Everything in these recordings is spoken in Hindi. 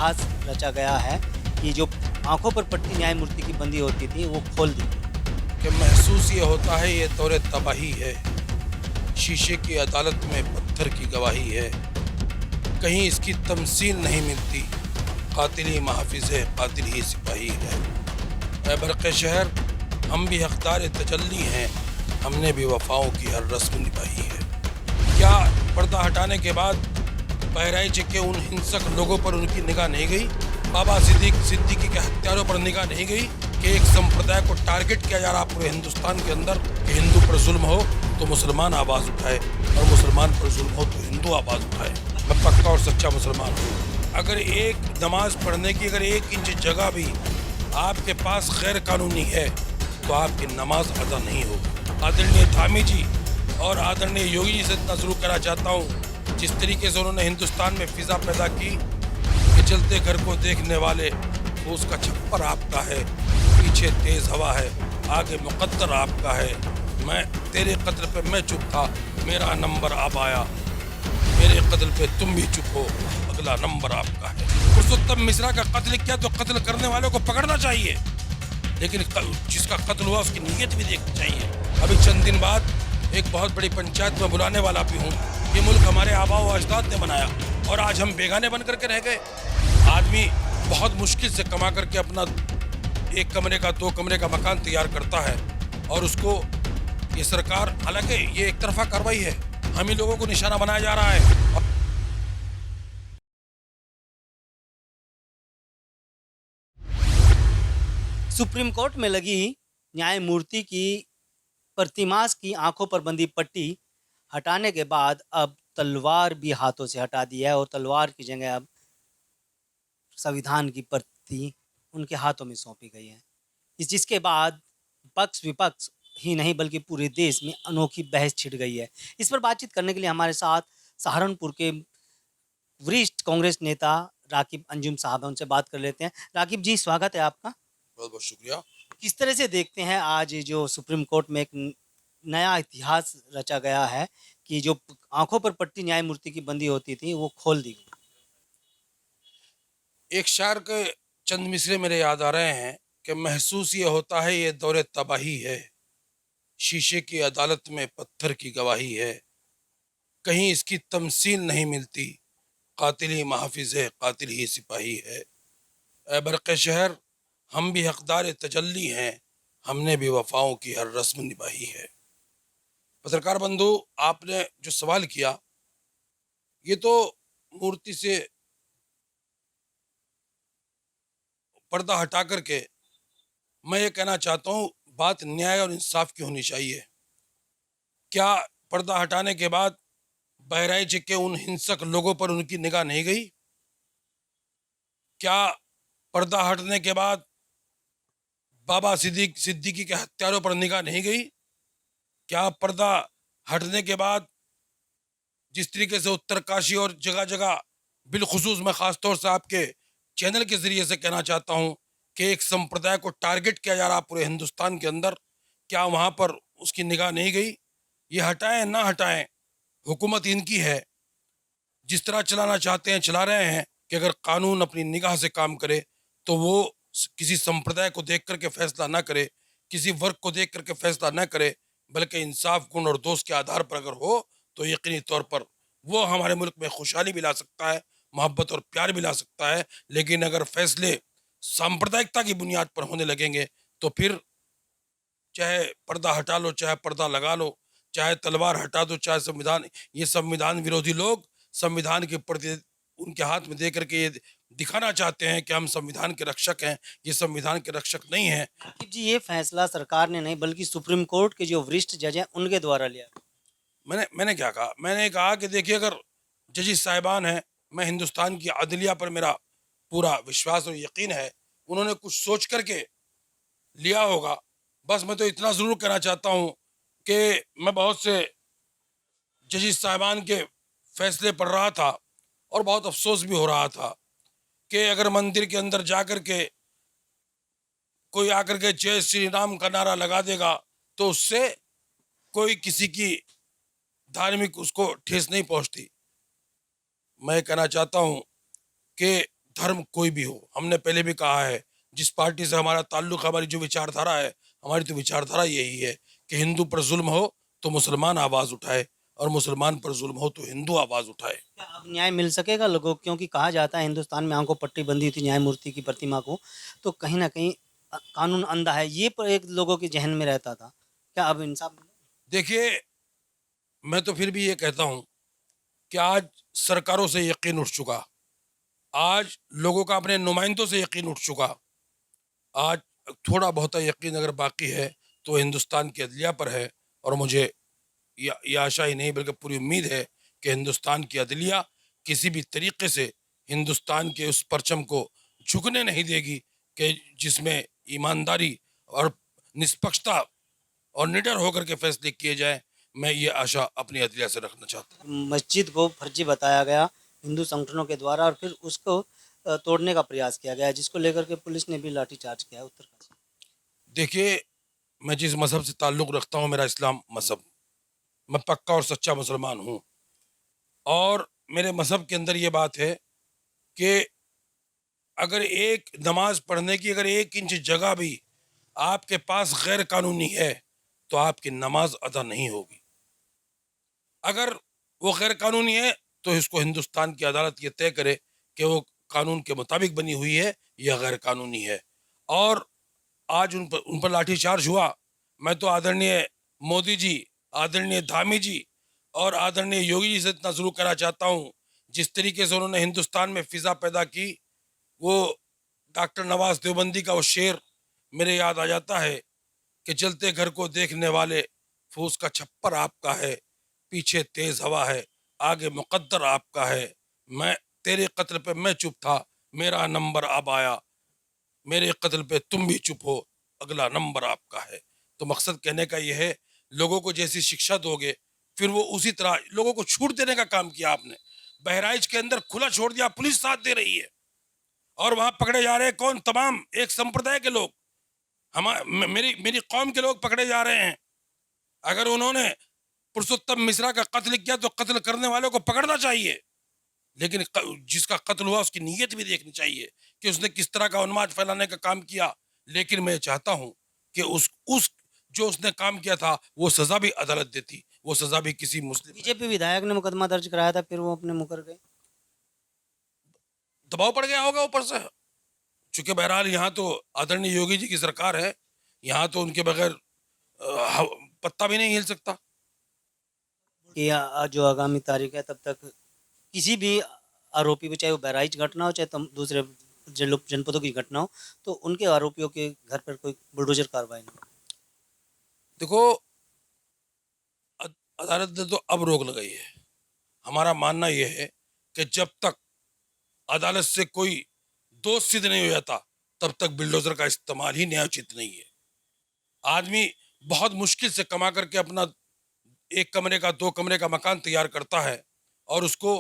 इतिहास रचा गया है कि जो आँखों पर पट्टी न्यायमूर्ति की बंदी होती थी, वो खोल दी। कि महसूस ये होता है ये दौरे तबाही है, शीशे की अदालत में पत्थर की गवाही है, कहीं इसकी तमसील नहीं मिलती, कातिल ही महाफिज है, कातिल ही सिपाही है। ऐ बरक़ शहर, हम भी हक़दार तजल्ली हैं, हमने भी वफ़ाओं की हर रस्म निभाई है। क्या पर्दा हटाने के बाद बहराइच के उन हिंसक लोगों पर उनकी निगाह नहीं गई? बाबा सिद्दीकी के हत्यारों पर निगाह नहीं गई कि एक संप्रदाय को टारगेट किया जा रहा पूरे हिंदुस्तान के अंदर कि हिंदू पर जुल्म हो तो मुसलमान आवाज़ उठाए और मुसलमान पर जुल्म हो तो हिंदू आवाज़ उठाए। मैं पक्का और सच्चा मुसलमान हूँ। अगर एक नमाज पढ़ने की अगर 1 इंच जगह भी आपके पास गैर कानूनी है तो आपकी नमाज अदा नहीं होगी। आदरणीय धामी जी और आदरणीय योगी जी से इतना जरूर कहना चाहता हूँ, जिस तरीके से उन्होंने हिंदुस्तान में फिजा पैदा की कि चलते घर को देखने वाले वो उसका छप्पर आपका है, पीछे तेज हवा है, आगे मुकद्दर आपका है। मैं तेरे कत्ल पे मैं चुप था, मेरा नंबर अब आया, मेरे कत्ल पे तुम भी चुप हो, अगला नंबर आपका है। पुरुषोत्तम मिश्रा का कत्ल किया तो कत्ल करने वालों को पकड़ना चाहिए, लेकिन जिसका कत्ल हुआ उसकी नीयत भी देखनी चाहिए। अभी चंद दिन बाद एक बहुत बड़ी पंचायत में बुलाने वाला भी हूँ। ये मुल्क हमारे आबा व अजदाद ने बनाया और आज हम बेगाने बन करके रह गए। आदमी बहुत मुश्किल से कमा करके अपना 1 कमरे का 2 कमरे का मकान तैयार करता है और उसको ये सरकार, हालांकि ये एक तरफा कार्रवाई है, हम ही लोगों को निशाना बनाया जा रहा है। सुप्रीम कोर्ट में लगी न्यायमूर्ति की प्रतिमास की आँखों पर बंधी पट्टी हटाने के बाद अब तलवार भी हाथों से हटा दी है और तलवार की जगह अब संविधान की प्रति उनके हाथों में सौंपी गई है। जिसके बाद पक्ष विपक्ष ही नहीं बल्कि पूरे देश में अनोखी बहस छिड़ गई है। इस पर बातचीत करने के लिए हमारे साथ सहारनपुर के वरिष्ठ कांग्रेस नेता राकिब अंजुम साहब हैं, उनसे बात कर लेते हैं। राकिब जी, स्वागत है आपका। बहुत बहुत शुक्रिया। किस तरह से देखते हैं आज ये जो सुप्रीम कोर्ट में एक नया इतिहास रचा गया है कि जो आंखों पर पट्टी न्यायमूर्ति की बंदी होती थी, वो खोल दी गई? एक शायर के चंद मिसरे मेरे याद आ रहे हैं कि महसूस ये होता है ये दौरे तबाही है, शीशे की अदालत में पत्थर की गवाही है, कहीं इसकी तमसील नहीं मिलती, कातिल ही महाफिज है, कातिल ही सिपाही है। ऐ बरक़ शहर, हम भी हक़दार तजल्ली हैं, हमने भी वफ़ाओं की हर रस्म निभाई है। पत्रकार बंधु, आपने जो सवाल किया ये तो मूर्ति से पर्दा हटा करके मैं ये कहना चाहता हूँ, बात न्याय और इंसाफ की होनी चाहिए। क्या पर्दा हटाने के बाद बहराइच के उन हिंसक लोगों पर उनकी निगाह नहीं गई? क्या पर्दा हटने के बाद बाबा सिद्दीकी के हत्यारों पर निगाह नहीं गई? क्या पर्दा हटने के बाद जिस तरीके से उत्तरकाशी और जगह जगह, बिलखुसूस मैं खास तौर से आपके चैनल के जरिए से कहना चाहता हूं कि एक संप्रदाय को टारगेट किया जा रहा पूरे हिंदुस्तान के अंदर, क्या वहां पर उसकी निगाह नहीं गई? ये हटाएं ना हटाएं, हुकूमत इनकी है, जिस तरह चलाना चाहते हैं चला रहे हैं कि अगर कानून अपनी निगाह से काम करे तो वो किसी संप्रदाय को देख करके फैसला ना करे, किसी वर्ग को देख करके फैसला ना करे, बल्कि इंसाफ, गुण और दोस्त के आधार पर अगर हो तो यकीनी तौर पर वो हमारे मुल्क में खुशहाली भी ला सकता है, मोहब्बत और प्यार भी ला सकता है। लेकिन अगर फैसले सांप्रदायिकता की बुनियाद पर होने लगेंगे तो फिर चाहे पर्दा हटा लो, चाहे पर्दा लगा लो, चाहे तलवार हटा दो, चाहे संविधान, ये संविधान विरोधी लोग संविधान के प्रति उनके हाथ में दे करके ये दिखाना चाहते हैं कि हम संविधान के रक्षक हैं। ये संविधान के रक्षक नहीं है। राकिब जी, ये फैसला सरकार ने नहीं बल्कि सुप्रीम कोर्ट के जो वरिष्ठ जज हैं उनके द्वारा लिया। मैंने क्या कहा? मैंने कहा कि देखिए, अगर जजिस साहिबान हैं, मैं हिंदुस्तान की अदलिया पर मेरा पूरा विश्वास और यकीन है, उन्होंने कुछ सोच करके लिया होगा। बस मैं तो इतना ज़रूर कहना चाहता हूँ कि मैं बहुत से जजिस साहिबान के फैसले पढ़ रहा था और बहुत अफसोस भी हो रहा था कि अगर मंदिर के अंदर जा कर के कोई आकर के जय श्री राम का नारा लगा देगा तो उससे कोई किसी की धार्मिक उसको ठेस नहीं पहुंचती। मैं कहना चाहता हूं कि धर्म कोई भी हो, हमने पहले भी कहा है, जिस पार्टी से हमारा ताल्लुक, हमारी जो विचारधारा है, हमारी तो विचारधारा यही है कि हिंदू पर जुल्म हो तो मुसलमान आवाज़ उठाए, और मुसलमान पर जुल्म हो तो हिंदू आवाज़ उठाए। क्या अब न्याय मिल सकेगा लोगों को? क्योंकि कहा जाता है हिंदुस्तान में आंखों पट्टी बंदी थी न्यायमूर्ति की प्रतिमा को, तो कहीं ना कहीं कानून अंधा है, ये पर एक लोगों के जहन में रहता था। क्या अब इंसाफ मिला? देखिए, मैं तो फिर भी ये कहता हूँ कि आज सरकारों से यकीन उठ चुका, आज लोगों का अपने नुमाइंदों से यकीन उठ चुका, आज थोड़ा बहुत यकीन अगर बाकी है तो हिंदुस्तान की अदलिया पर है। और मुझे ये आशा ही नहीं बल्कि पूरी उम्मीद है कि हिंदुस्तान की अदलिया किसी भी तरीके से हिंदुस्तान के उस परचम को झुकने नहीं देगी कि जिसमें ईमानदारी और निष्पक्षता और निडर होकर के फैसले किए जाएं। मैं ये आशा अपनी अदलिया से रखना चाहता हूँ। मस्जिद को फर्जी बताया गया हिंदू संगठनों के द्वारा, और फिर उसको तोड़ने का प्रयास किया गया, जिसको लेकर के पुलिस ने भी लाठीचार्ज किया है उत्तरकाशी। देखिए, मैं जिस मज़हब से ताल्लुक़ रखता हूँ, मेरा इस्लाम मज़हब, मैं पक्का और सच्चा मुसलमान हूँ। और मेरे मज़हब के अंदर ये बात है कि अगर एक नमाज पढ़ने की अगर 1 इंच जगह भी आपके पास गैर कानूनी है तो आपकी नमाज अदा नहीं होगी। अगर वो गैर कानूनी है तो इसको हिंदुस्तान की अदालत ये तय करे कि वो कानून के मुताबिक बनी हुई है या गैर कानूनी है। और आज उन पर लाठीचार्ज हुआ। मैं तो आदरणीय मोदी जी, आदरणीय धामी जी और आदरणीय योगी जी से इतना ज़रूर कहना चाहता हूँ, जिस तरीके से उन्होंने हिंदुस्तान में फ़िज़ा पैदा की, वो डॉक्टर नवाज देवबंदी का वो शेर मेरे याद आ जाता है कि जलते घर को देखने वाले, फूस का छप्पर आपका है, पीछे तेज हवा है, आगे मुकद्दर आपका है। मैं तेरे कत्ल पे मैं चुप था, मेरा नंबर अब आया, मेरे कत्ल पे तुम भी चुप हो, अगला नंबर आपका है। तो मकसद कहने का यह है, लोगों को जैसी शिक्षा दोगे फिर वो उसी तरह, लोगों को छूट देने का काम किया आपने। बहराइच के अंदर खुला छोड़ दिया, पुलिस साथ दे रही है, और वहां पकड़े जा रहे हैं कौन? तमाम एक संप्रदाय के लोग, मेरी मेरी कौम के लोग पकड़े जा रहे हैं। अगर उन्होंने पुरुषोत्तम मिश्रा का कत्ल किया तो कत्ल करने वालों को पकड़ना चाहिए, लेकिन जिसका कत्ल हुआ उसकी नीयत भी देखनी चाहिए कि उसने किस तरह का उन्माद फैलाने का काम किया। लेकिन मैं चाहता हूं कि उस जो उसने काम किया था वो सजा भी अदालत देती, वो सजा भी किसी मुस्लिम। बीजेपी विधायक ने मुकदमा दर्ज कराया था, फिर वो अपने मुकर गए। दबाव पड़ गया होगा ऊपर से, चूंकि बहरहाल यहाँ तो आदरणीय योगी जी की सरकार है, यहाँ तो उनके बगैर पत्ता भी नहीं हिल सकता। कि जो आगामी तारीख है तब तक किसी भी आरोपी को, चाहे वो बहराइच घटना हो चाहे दूसरे जनपदों की घटना हो, तो उनके आरोपियों के घर पर कोई बुलडोजर कार्रवाई नहीं हो। देखो, अदालत ने तो अब रोक लगाई है। हमारा मानना यह है कि जब तक अदालत से कोई दोष सिद्ध नहीं हो जाता तब तक बिल्डोजर का इस्तेमाल ही न्यायोचित नहीं है। आदमी बहुत मुश्किल से कमा करके अपना 1 कमरे का 2 कमरे का मकान तैयार करता है, और उसको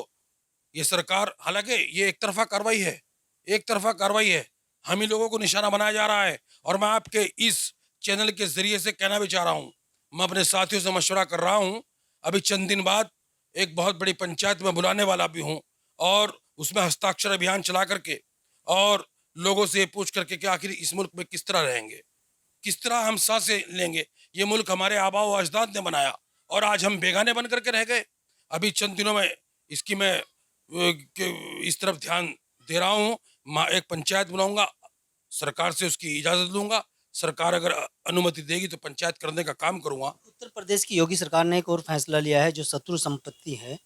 ये सरकार, हालांकि ये एक तरफा कार्रवाई है, एक तरफा कार्रवाई है, हम ही लोगों को निशाना बनाया जा रहा है। और मैं आपके इस चैनल के जरिए से कहना भी चाह रहा हूँ, मैं अपने साथियों से मशवरा कर रहा हूँ, अभी चंद दिन बाद एक बहुत बड़ी पंचायत में बुलाने वाला भी हूँ, और उसमें हस्ताक्षर अभियान चला करके और लोगों से पूछ करके कि आखिर इस मुल्क में किस तरह रहेंगे, किस तरह हम सांसें लेंगे। ये मुल्क हमारे आबा व अजदाद ने बनाया और आज हम बेगाने बन करके रह गए। अभी चंद दिनों में इसकी मैं इस तरफ ध्यान दे रहा हूँ। एक पंचायत बुलाऊंगा, सरकार से उसकी इजाज़त लूंगा, सरकार अगर अनुमति देगी तो पंचायत करने का काम करूंगा। उत्तर प्रदेश की योगी सरकार ने एक और फैसला लिया है, जो शत्रु संपत्ति है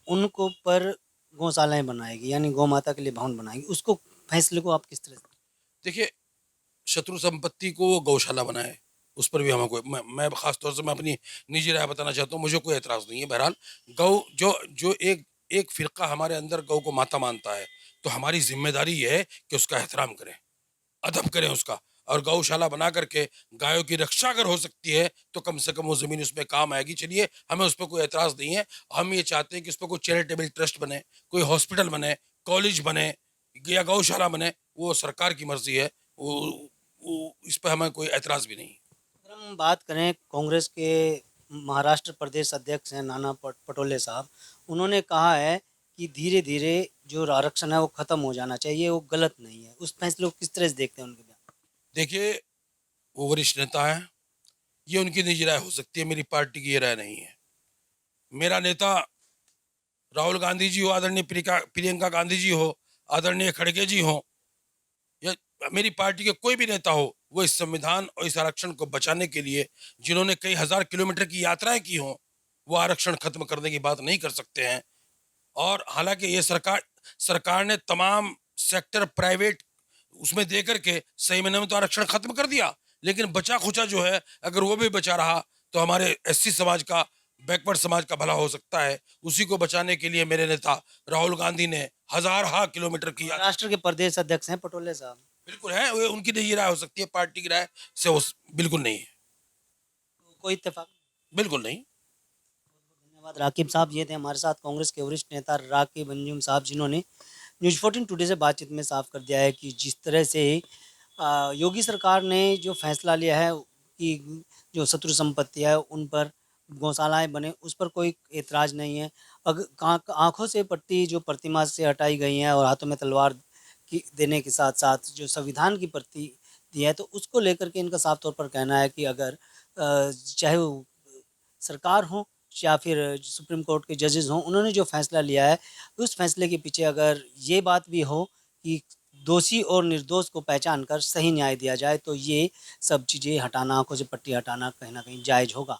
उनको पर गौशालाएं बनाएगी, यानी गौ माता के लिए भवन बनाएगी। उसको फैसले को आप किस तरह से? देखिए, शत्रु संपत्ति को वो गौशाला बनाए, उस पर भी हमें कोई, मैं खास तौर से मैं अपनी निजी राय बताना चाहता हूँ, मुझे कोई एतराज़ नहीं है। बहरहाल गौ जो जो एक एक फ़िरका हमारे अंदर गौ को माता मानता है, तो हमारी जिम्मेदारी ये है कि उसका एहतराम करें, अदब करें उसका, और गौशाला बना करके गायों की रक्षा अगर हो सकती है तो कम से कम वो ज़मीन उसमें काम आएगी। चलिए, हमें उस पर कोई एतराज़ नहीं है। हम ये चाहते हैं कि उस पर कोई चैरिटेबल ट्रस्ट बने, कोई हॉस्पिटल बने, कॉलेज बने या गौशाला बने, वो सरकार की मर्जी है। वो इस पर हमें कोई एतराज़ भी नहीं। अगर हम बात करें, कांग्रेस के महाराष्ट्र प्रदेश अध्यक्ष हैं नाना पटोले साहब, उन्होंने कहा है कि धीरे धीरे जो आरक्षण है वो खत्म हो जाना चाहिए, वो गलत नहीं है। उस फैसले को किस तरह से देखते हैं उनके बयान? देखिए, वो वरिष्ठ नेता है, ये उनकी निजी राय हो सकती है, मेरी पार्टी की ये राय नहीं है। मेरा नेता राहुल गांधी जी हो, आदरणीय प्रियंका गांधी जी हो, आदरणीय खड़गे जी हो, या मेरी पार्टी के कोई भी नेता हो, वो इस संविधान और इस आरक्षण को बचाने के लिए जिन्होंने कई हजार किलोमीटर की यात्राएं की हों, वो आरक्षण खत्म करने की बात नहीं कर सकते हैं। और हालांकि ये सरकार ने तमाम सेक्टर प्राइवेट उसमें दे करके सही महीने में तो आरक्षण खत्म कर दिया, लेकिन बचा खुचा जो है अगर वो भी बचा रहा तो हमारे एससी समाज का, बैकवर्ड समाज का भला हो सकता है। उसी को बचाने के लिए मेरे नेता राहुल गांधी ने हजार किलोमीटर की राष्ट्र के प्रदेश अध्यक्ष हैं पटोले साहब। बिल्कुल है, वो उनकी निजी राय हो सकती है, पार्टी की राय से वो बिल्कुल नहीं है, कोई इत्तेफाक? बिल्कुल नहीं। धन्यवाद राकिब साहब। ये थे हमारे साथ कांग्रेस के वरिष्ठ नेता राकिब अंजुम साहब, जिन्होंने न्यूज़ 14 टुडे से बातचीत में साफ कर दिया है कि जिस तरह से योगी सरकार ने जो फैसला लिया है कि जो शत्रु संपत्ति है उन पर गौशालाएं बने, उस पर कोई एतराज़ नहीं है। अगर आँखों से पट्टी जो प्रतिमा से हटाई गई हैं और हाथों में तलवार की देने के साथ साथ जो संविधान की प्रति दी है, तो उसको लेकर के इनका साफ तौर पर कहना है कि अगर चाहे वो सरकार हो या फिर सुप्रीम कोर्ट के जजेस हों, उन्होंने जो फैसला लिया है उस फैसले के पीछे अगर ये बात भी हो कि दोषी और निर्दोष को पहचान कर सही न्याय दिया जाए, तो ये सब चीज़ें हटाना, आंखों से पट्टी हटाना कहीं ना कहीं जायज़ होगा।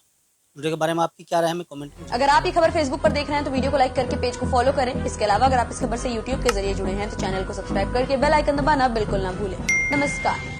वीडियो के बारे में आपकी क्या राय है, हमें कमेंट में। अगर आप ये खबर फेसबुक पर देख रहे हैं तो वीडियो को लाइक करके पेज को फॉलो करें। इसके अलावा अगर आप इस खबर से यूट्यूब के जरिए जुड़े हैं तो चैनल को सब्सक्राइब करके बेल आइकन दबाना बिल्कुल ना भूलें। नमस्कार।